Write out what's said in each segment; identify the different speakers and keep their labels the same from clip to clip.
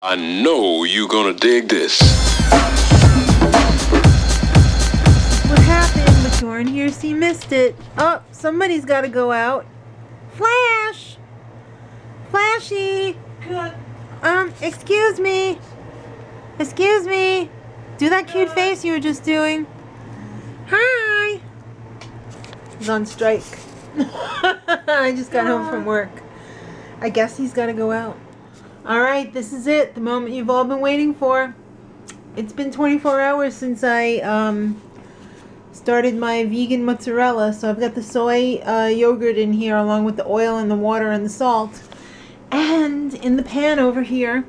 Speaker 1: I know you're gonna dig this.
Speaker 2: What happened? But you weren't here, so you missed it. Oh, somebody's got to go out. Flash! Flashy! Excuse me. Excuse me. Do that cute face you were just doing. Hi. He's on strike. I just got home from work. I guess he's got to go out. All right, this is it. The moment you've all been waiting for. It's been 24 hours since I started my vegan mozzarella. So I've got the soy yogurt in here along with the oil and the water and the salt. And in the pan over here,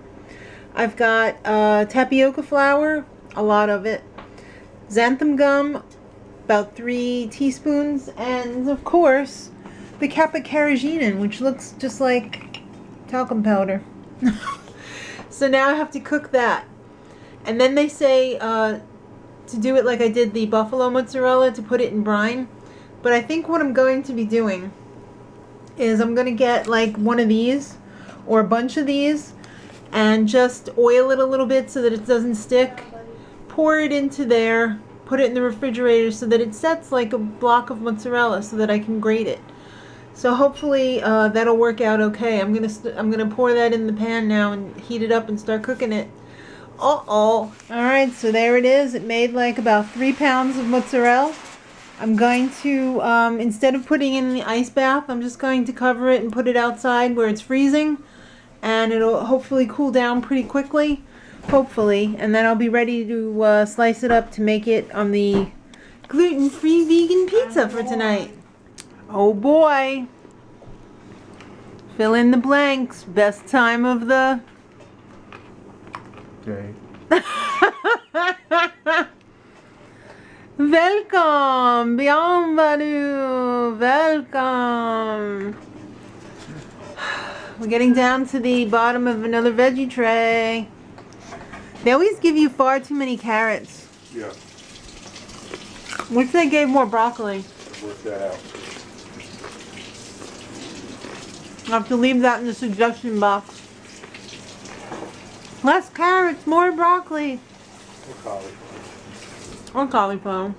Speaker 2: I've got tapioca flour, a lot of it, xanthan gum, about 3 teaspoons, and of course, the kappa carrageenan, which looks just like talcum powder. So now I have to cook that. And then they say to do it like I did the buffalo mozzarella, to put it in brine. But I think what I'm going to be doing is I'm going to get like one of these or a bunch of these and just oil it a little bit so that it doesn't stick. Pour it into there, put it in the refrigerator so that it sets like a block of mozzarella so that I can grate it. So hopefully that'll work out okay. I'm gonna pour that in the pan now and heat it up and start cooking it. All right, so there it is. It made like about 3 pounds of mozzarella. I'm going to instead of putting it in the ice bath, I'm just going to cover it and put it outside where it's freezing, and it'll hopefully cool down pretty quickly. Hopefully, and then I'll be ready to slice it up to make it on the gluten-free vegan pizza for tonight. Oh boy. Fill in the blanks. Best time of the
Speaker 3: day.
Speaker 2: Welcome. Bienvenue. Welcome. We're getting down to the bottom of another veggie tray. They always give you far too many carrots.
Speaker 3: Yeah.
Speaker 2: Wish they gave more broccoli.
Speaker 3: Work that out.
Speaker 2: I'll have to leave that in the suggestion box. Less carrots, more broccoli. Or cauliflower.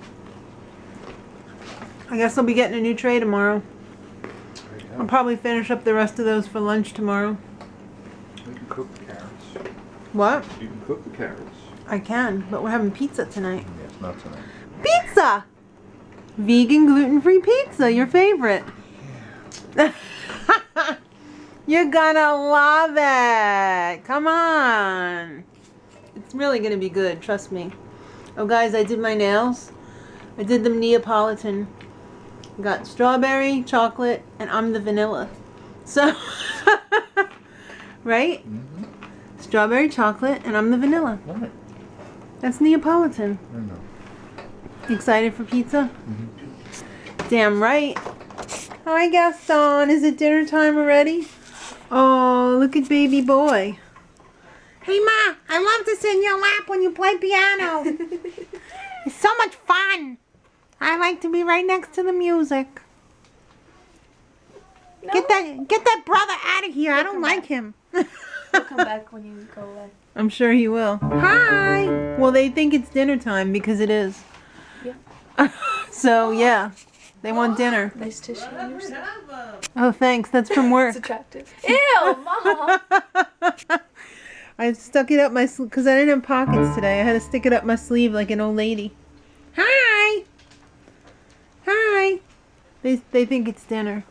Speaker 2: I guess I'll be getting a new tray tomorrow. I'll probably finish up the rest of those for lunch tomorrow.
Speaker 3: You can cook the carrots.
Speaker 2: What?
Speaker 3: You can cook the carrots.
Speaker 2: I can, but we're having pizza tonight.
Speaker 3: Yes, not tonight.
Speaker 2: Pizza! Vegan gluten-free pizza, your favorite. Yeah. You're gonna love it. Come on. It's really gonna be good, trust me. Oh guys, I did my nails. I did them Neapolitan. Got strawberry, chocolate, and I'm the vanilla. So, right?
Speaker 3: Mm-hmm.
Speaker 2: Strawberry, chocolate, and I'm the vanilla.
Speaker 3: What?
Speaker 2: That's Neapolitan.
Speaker 3: I know.
Speaker 2: Excited for pizza?
Speaker 3: Mm-hmm.
Speaker 2: Damn right. Hi, Gaston. Is it dinner time already? Oh, look at baby boy. Hey, Ma, I love to sit in your lap when you play piano. It's so much fun. I like to be right next to the music. No. Get that brother out of here. I don't like him.
Speaker 4: He'll come back when you go away.
Speaker 2: I'm sure he will. Hi. Well, they think it's dinner time because it is.
Speaker 4: Yeah.
Speaker 2: So, yeah. They want dinner.
Speaker 4: Nice tissue on your side.
Speaker 2: Oh, thanks. That's from work.
Speaker 4: It's attractive. Ew, Mom!
Speaker 2: I stuck it up my sleeve because I didn't have pockets today. I had to stick it up my sleeve like an old lady. Hi! Hi! They think it's dinner.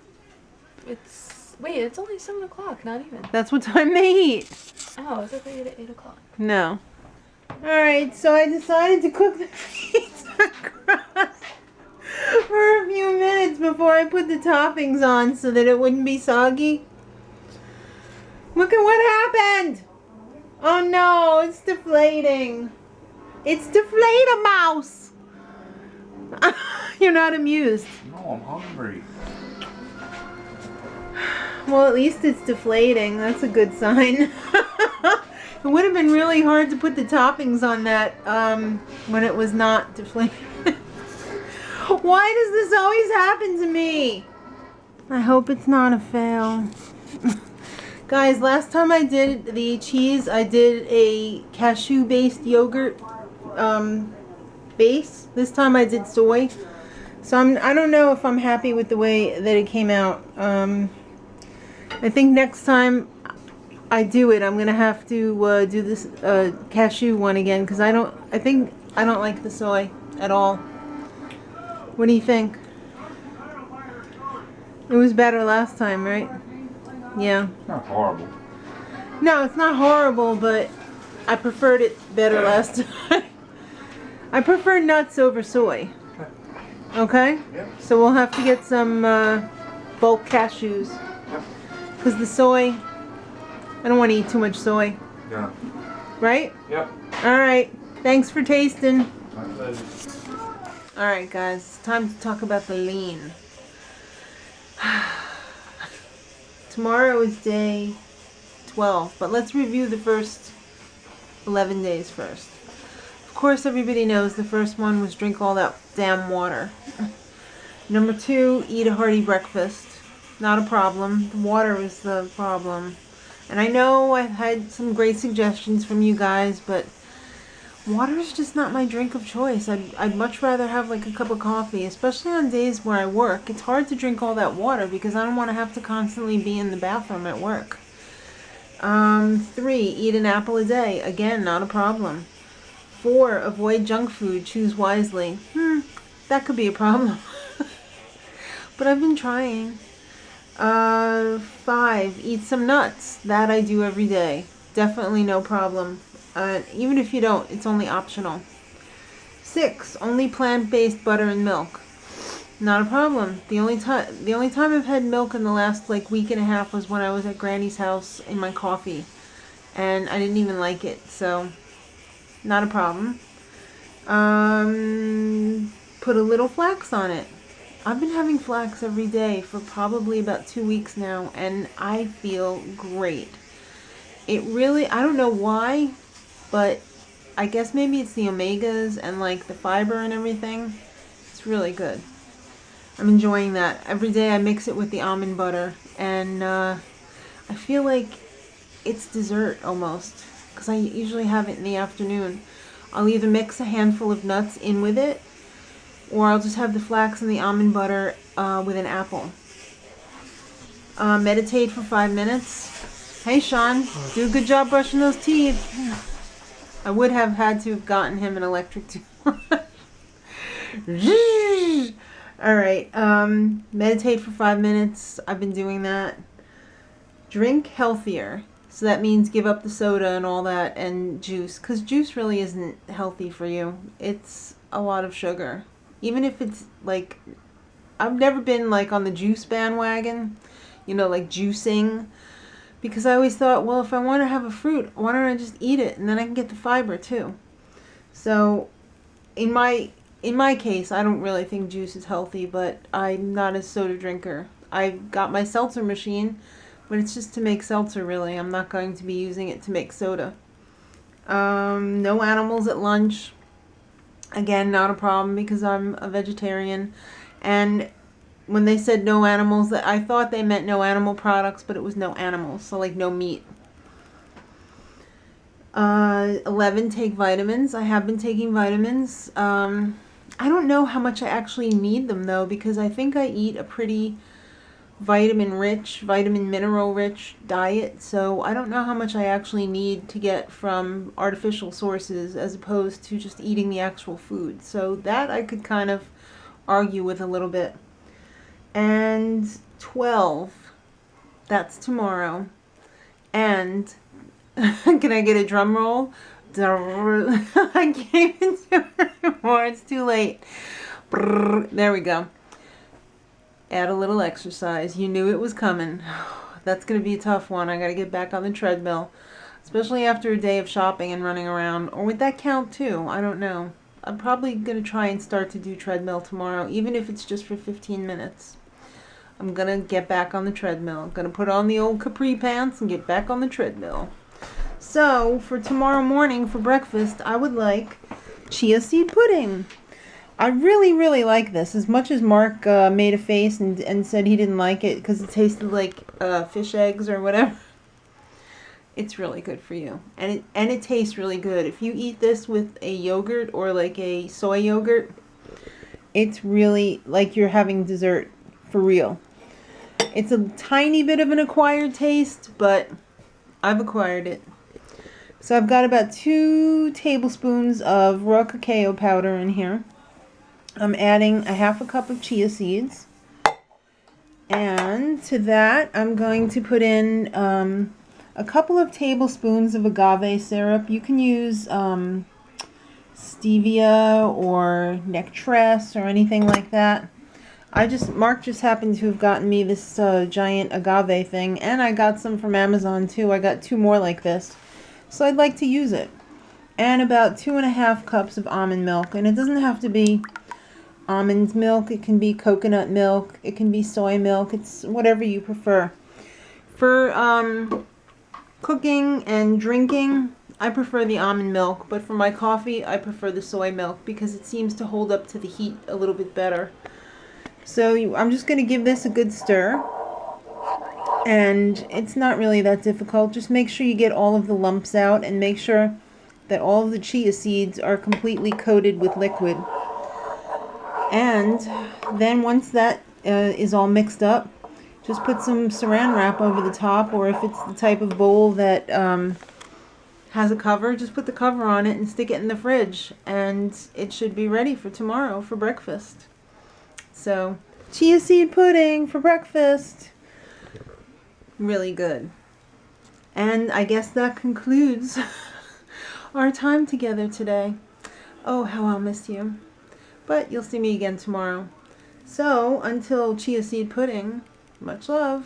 Speaker 4: Wait, it's only 7 o'clock, not even.
Speaker 2: That's what time they eat.
Speaker 4: Oh, I thought they ate at 8 o'clock.
Speaker 2: No. Alright, so I decided to cook the pizza crust for a few minutes before I put the toppings on so that it wouldn't be soggy. Look at what happened! Oh no, it's deflating. It's Deflate-A-Mouse! You're not amused.
Speaker 3: No, I'm hungry.
Speaker 2: Well, at least it's deflating. That's a good sign. It would have been really hard to put the toppings on that when it was not deflating. Why does this always happen to me? I hope it's not a fail. Guys, last time I did the cheese, I did a cashew-based yogurt base. This time I did soy. So I don't know if I'm happy with the way that it came out. I think next time I do it, I'm gonna have to do this cashew one again because I don't like the soy at all. What do you think? It was better last time, right? Yeah.
Speaker 3: It's not horrible.
Speaker 2: No, it's not horrible, but I preferred it better last time. I prefer nuts over soy. Okay?
Speaker 3: Yep.
Speaker 2: So we'll have to get some bulk cashews.
Speaker 3: Yep.
Speaker 2: Because the soy, I don't want to eat too much soy.
Speaker 3: Yeah.
Speaker 2: Right?
Speaker 3: Yep.
Speaker 2: Alright. Thanks for tasting.
Speaker 3: My pleasure.
Speaker 2: Alright, guys. It's time to talk about the lean. Tomorrow is day 12, but let's review the first 11 days first. Of course, everybody knows the first one was drink all that damn water. Number 2, eat a hearty breakfast. Not a problem. The water was the problem. And I know I've had some great suggestions from you guys, but water is just not my drink of choice. I'd much rather have like a cup of coffee, especially on days where I work. It's hard to drink all that water because I don't want to have to constantly be in the bathroom at work. 3, eat an apple a day. Again, not a problem. 4, avoid junk food. Choose wisely. That could be a problem. But I've been trying. 5, eat some nuts. That I do every day. Definitely no problem. Even if you don't, it's only optional. 6, only plant-based butter and milk. Not a problem. The only time I've had milk in the last like week and a half was when I was at Granny's house in my coffee, and I didn't even like it. So, not a problem. Put a little flax on it. I've been having flax every day for probably about 2 weeks now, and I feel great. It really, I don't know why, but I guess maybe it's the omegas and like the fiber and everything. It's really good. I'm enjoying that. Every day I mix it with the almond butter, and I feel like it's dessert almost, because I usually have it in the afternoon. I'll either mix a handful of nuts in with it, or I'll just have the flax and the almond butter with an apple. Meditate for 5 minutes. Hey Sean, do a good job brushing those teeth. I would have had to have gotten him an electric toothbrush. Alright, meditate for 5 minutes. I've been doing that. Drink healthier. So that means give up the soda and all that and juice. Because juice really isn't healthy for you. It's a lot of sugar. Even if it's like, I've never been like on the juice bandwagon. You know, like juicing. Because I always thought, well, if I want to have a fruit, why don't I just eat it? And then I can get the fiber too. So, in my case, I don't really think juice is healthy, but I'm not a soda drinker. I've got my seltzer machine, but it's just to make seltzer, really. I'm not going to be using it to make soda. No animals at lunch. Again, not a problem because I'm a vegetarian. And when they said no animals, I thought they meant no animal products, but it was no animals, so like no meat. 11, take vitamins. I have been taking vitamins. I don't know how much I actually need them though, because I think I eat a pretty vitamin-rich, vitamin-mineral-rich diet, so I don't know how much I actually need to get from artificial sources as opposed to just eating the actual food. So that I could kind of argue with a little bit. And 12, that's tomorrow. And can I get a drum roll? I can't even do it anymore. It's too late. There we go. Add a little exercise. You knew it was coming. That's going to be a tough one. I got to get back on the treadmill. Especially after a day of shopping and running around. Or would that count too? I don't know. I'm probably going to try and start to do treadmill tomorrow. Even if it's just for 15 minutes. I'm going to get back on the treadmill. I'm going to put on the old capri pants and get back on the treadmill. So, for tomorrow morning for breakfast, I would like chia seed pudding. I really, really like this. As much as Mark made a face and said he didn't like it because it tasted like fish eggs or whatever. It's really good for you. And it tastes really good. If you eat this with a yogurt or like a soy yogurt, it's really like you're having dessert for real. It's a tiny bit of an acquired taste, but I've acquired it. So I've got about 2 tablespoons of raw cacao powder in here. I'm adding a half a cup of chia seeds. And to that, I'm going to put in a couple of tablespoons of agave syrup. You can use stevia or nectarine or anything like that. Mark just happened to have gotten me this giant agave thing, and I got some from Amazon too. I got 2 more like this, so I'd like to use it. And about 2.5 cups of almond milk, and it doesn't have to be almond milk. It can be coconut milk. It can be soy milk. It's whatever you prefer. For cooking and drinking, I prefer the almond milk, but for my coffee, I prefer the soy milk because it seems to hold up to the heat a little bit better. So I'm just going to give this a good stir, and it's not really that difficult. Just make sure you get all of the lumps out and make sure that all of the chia seeds are completely coated with liquid. And then once that is all mixed up, just put some saran wrap over the top, or if it's the type of bowl that has a cover, just put the cover on it and stick it in the fridge, and it should be ready for tomorrow for breakfast. So, chia seed pudding for breakfast. Really good. And I guess that concludes our time together today. Oh, how I'll miss you. But you'll see me again tomorrow. So, until chia seed pudding, much love.